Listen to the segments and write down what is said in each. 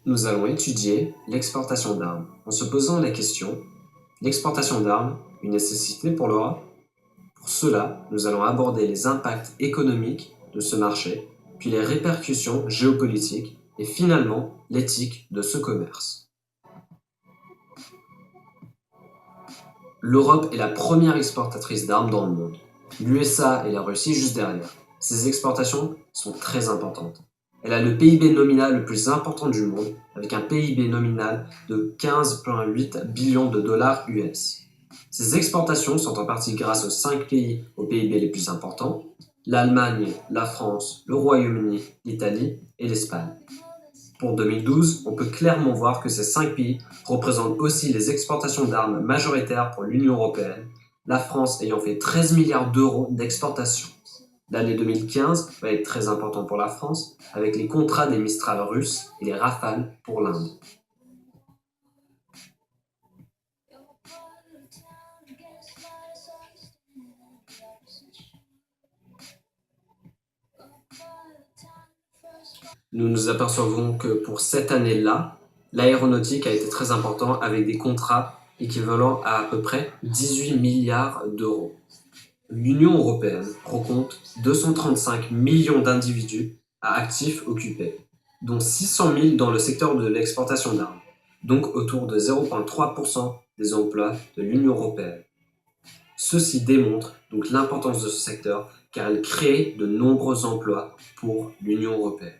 Nous allons étudier l'exportation d'armes en se posant la question: l'exportation d'armes, une nécessité pour l'Europe? Pour cela, nous allons aborder les impacts économiques de ce marché, puis les répercussions géopolitiques et finalement l'éthique de ce commerce. L'Europe est la première exportatrice d'armes dans le monde. L'USA et la Russie juste derrière. Ces exportations sont très importantes. Elle a le PIB nominal le plus important du monde, avec un PIB nominal de 15,8 billions de dollars US. Ces exportations sont en partie grâce aux 5 pays au PIB les plus importants: l'Allemagne, la France, le Royaume-Uni, l'Italie et l'Espagne. Pour 2012, on peut clairement voir que ces 5 pays représentent aussi les exportations d'armes majoritaires pour l'Union européenne, la France ayant fait 13 milliards d'euros d'exportations. L'année 2015 va être très importante pour la France, avec les contrats des Mistral russes et les Rafales pour l'Inde. Nous nous apercevons que pour cette année-là, l'aéronautique a été très important avec des contrats équivalents à peu près 18 milliards d'euros. L'Union européenne compte 235 millions d'individus à actifs occupés, dont 600 000 dans le secteur de l'exportation d'armes, donc autour de 0,3% des emplois de l'Union européenne. Ceci démontre donc l'importance de ce secteur car elle crée de nombreux emplois pour l'Union européenne.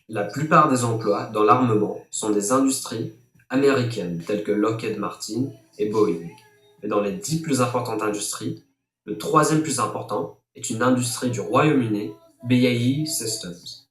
La plupart des emplois dans l'armement sont des industries américaines telles que Lockheed Martin et Boeing. Mais dans les 10 plus importantes industries, le troisième plus important est une industrie du Royaume-Uni, BAE Systems.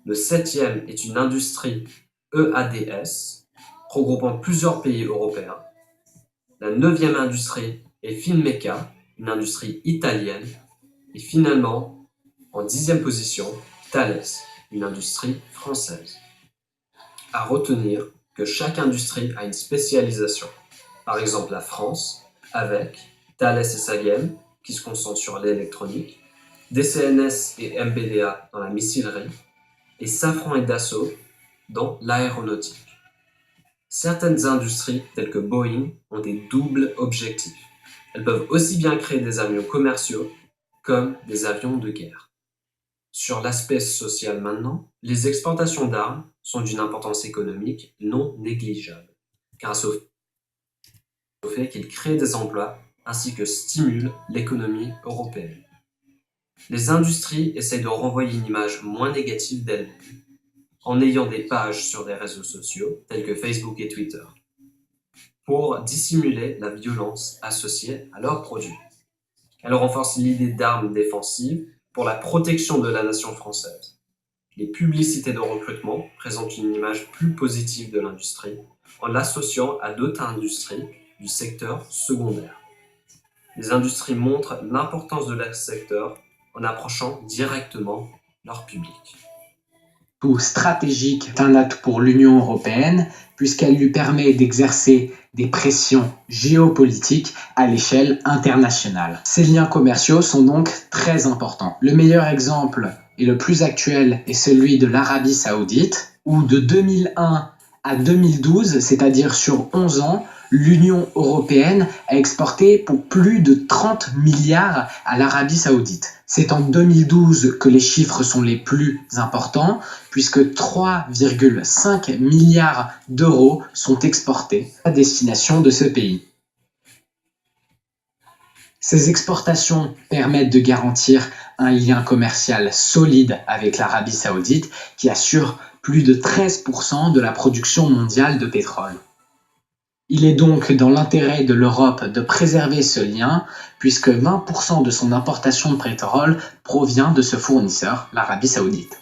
Le septième est une industrie EADS, regroupant plusieurs pays européens. La neuvième industrie est Finmecca, une industrie italienne. Et finalement, en 10e position, Thales, une industrie française. À retenir que chaque industrie a une spécialisation. Par exemple, la France, avec Thales et Sagem, qui se concentrent sur l'électronique, DCNS et MBDA dans la missilerie, et Safran et Dassault dans l'aéronautique. Certaines industries, telles que Boeing, ont des doubles objectifs. Elles peuvent aussi bien créer des avions commerciaux comme des avions de guerre. Sur l'aspect social maintenant, les exportations d'armes sont d'une importance économique non négligeable, grâce au fait qu'ils créent des emplois ainsi que stimulent l'économie européenne. Les industries essayent de renvoyer une image moins négative d'elles-mêmes, en ayant des pages sur des réseaux sociaux tels que Facebook et Twitter, pour dissimuler la violence associée à leurs produits. Elles renforcent l'idée d'armes défensives pour la protection de la nation française. Les publicités de recrutement présentent une image plus positive de l'industrie en l'associant à d'autres industries du secteur secondaire. Les industries montrent l'importance de leur secteur en approchant directement leur public. Stratégique est un atout pour l'Union européenne puisqu'elle lui permet d'exercer des pressions géopolitiques à l'échelle internationale. Ces liens commerciaux sont donc très importants. Le meilleur exemple et le plus actuel est celui de l'Arabie Saoudite, où de 2001 à 2012, c'est-à-dire sur 11 ans, l'Union européenne a exporté pour plus de 30 milliards à l'Arabie Saoudite. C'est en 2012 que les chiffres sont les plus importants, puisque 3,5 milliards d'euros sont exportés à destination de ce pays. Ces exportations permettent de garantir un lien commercial solide avec l'Arabie Saoudite, qui assure plus de 13% de la production mondiale de pétrole. Il est donc dans l'intérêt de l'Europe de préserver ce lien, puisque 20% de son importation de pétrole provient de ce fournisseur, l'Arabie Saoudite.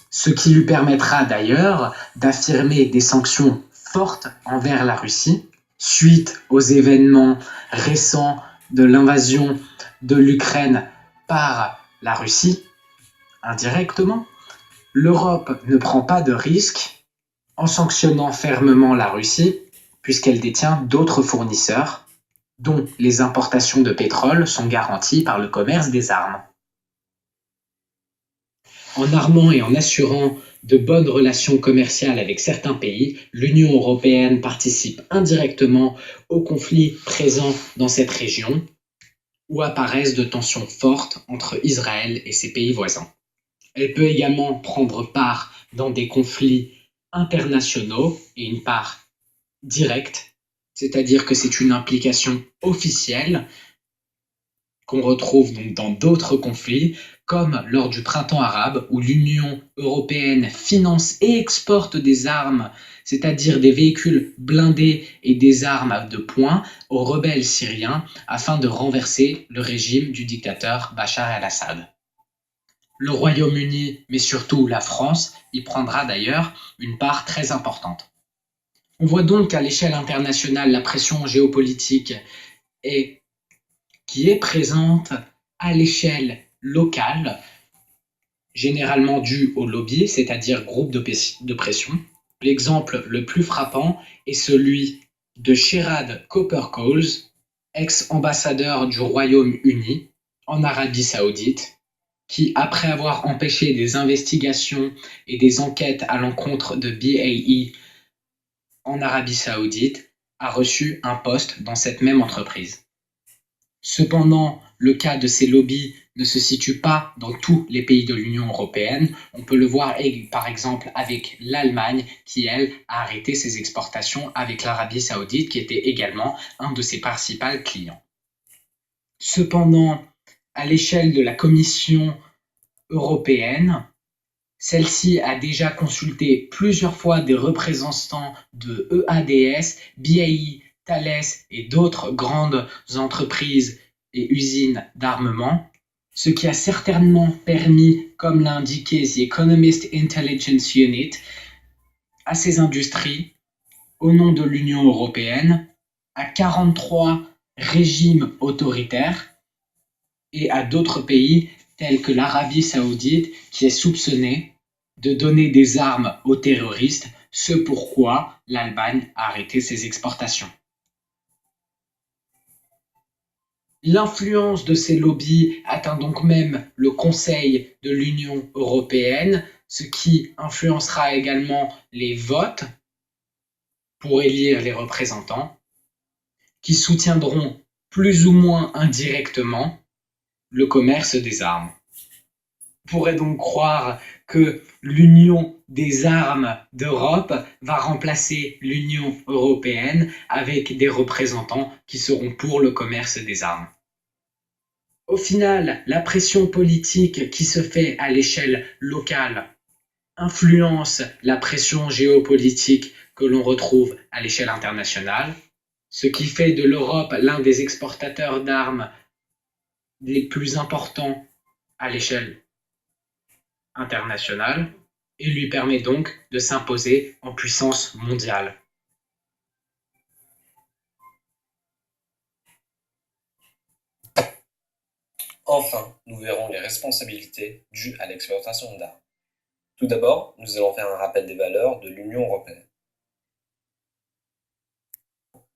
Ce qui lui permettra d'ailleurs d'affirmer des sanctions fortes envers la Russie, suite aux événements récents de l'invasion de l'Ukraine par la Russie, indirectement. L'Europe ne prend pas de risque en sanctionnant fermement la Russie, puisqu'elle détient d'autres fournisseurs, dont les importations de pétrole sont garanties par le commerce des armes. En armant et en assurant de bonnes relations commerciales avec certains pays, l'Union européenne participe indirectement aux conflits présents dans cette région où apparaissent de tensions fortes entre Israël et ses pays voisins. Elle peut également prendre part dans des conflits internationaux et une part directe, c'est-à-dire que c'est une implication officielle qu'on retrouve donc dans d'autres conflits, comme lors du printemps arabe, où l'Union européenne finance et exporte des armes, c'est-à-dire des véhicules blindés et des armes de poing, aux rebelles syriens afin de renverser le régime du dictateur Bachar el-Assad. Le Royaume-Uni, mais surtout la France, y prendra d'ailleurs une part très importante. On voit donc qu'à l'échelle internationale, la pression géopolitique qui est présente à l'échelle locale, généralement due au lobby, c'est-à-dire groupe de pression. L'exemple le plus frappant est celui de Sherrod Coppercoles, ex-ambassadeur du Royaume-Uni en Arabie Saoudite, qui, après avoir empêché des investigations et des enquêtes à l'encontre de BAE en Arabie Saoudite, a reçu un poste dans cette même entreprise. Cependant, le cas de ces lobbies ne se situe pas dans tous les pays de l'Union européenne. On peut le voir par exemple avec l'Allemagne qui, elle, a arrêté ses exportations avec l'Arabie Saoudite qui était également un de ses principaux clients. Cependant, à l'échelle de la Commission européenne, celle-ci a déjà consulté plusieurs fois des représentants de EADS, BAE, Thales et d'autres grandes entreprises et usines d'armement, ce qui a certainement permis, comme l'a indiqué The Economist Intelligence Unit, à ces industries, au nom de l'Union européenne, à 43 régimes autoritaires et à d'autres pays tels que l'Arabie saoudite qui est soupçonnée de donner des armes aux terroristes, ce pourquoi l'Allemagne a arrêté ses exportations. L'influence de ces lobbies atteint donc même le Conseil de l'Union européenne, ce qui influencera également les votes pour élire les représentants, qui soutiendront plus ou moins indirectement le commerce des armes. On pourrait donc croire que l'Union des armes d'Europe va remplacer l'Union européenne avec des représentants qui seront pour le commerce des armes. Au final, la pression politique qui se fait à l'échelle locale influence la pression géopolitique que l'on retrouve à l'échelle internationale, ce qui fait de l'Europe l'un des exportateurs d'armes les plus importants à l'échelle internationale et lui permet donc de s'imposer en puissance mondiale. Enfin, nous verrons les responsabilités dues à l'exploitation d'armes. Tout d'abord, nous allons faire un rappel des valeurs de l'Union européenne.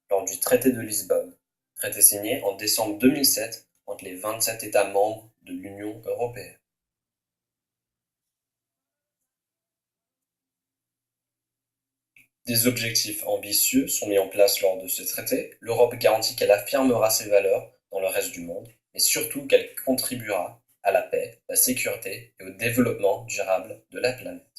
Lors du traité de Lisbonne, traité signé en décembre 2007 entre les 27 États membres de l'Union européenne. Des objectifs ambitieux sont mis en place lors de ce traité. L'Europe garantit qu'elle affirmera ses valeurs dans le reste du monde, mais surtout qu'elle contribuera à la paix, la sécurité et au développement durable de la planète.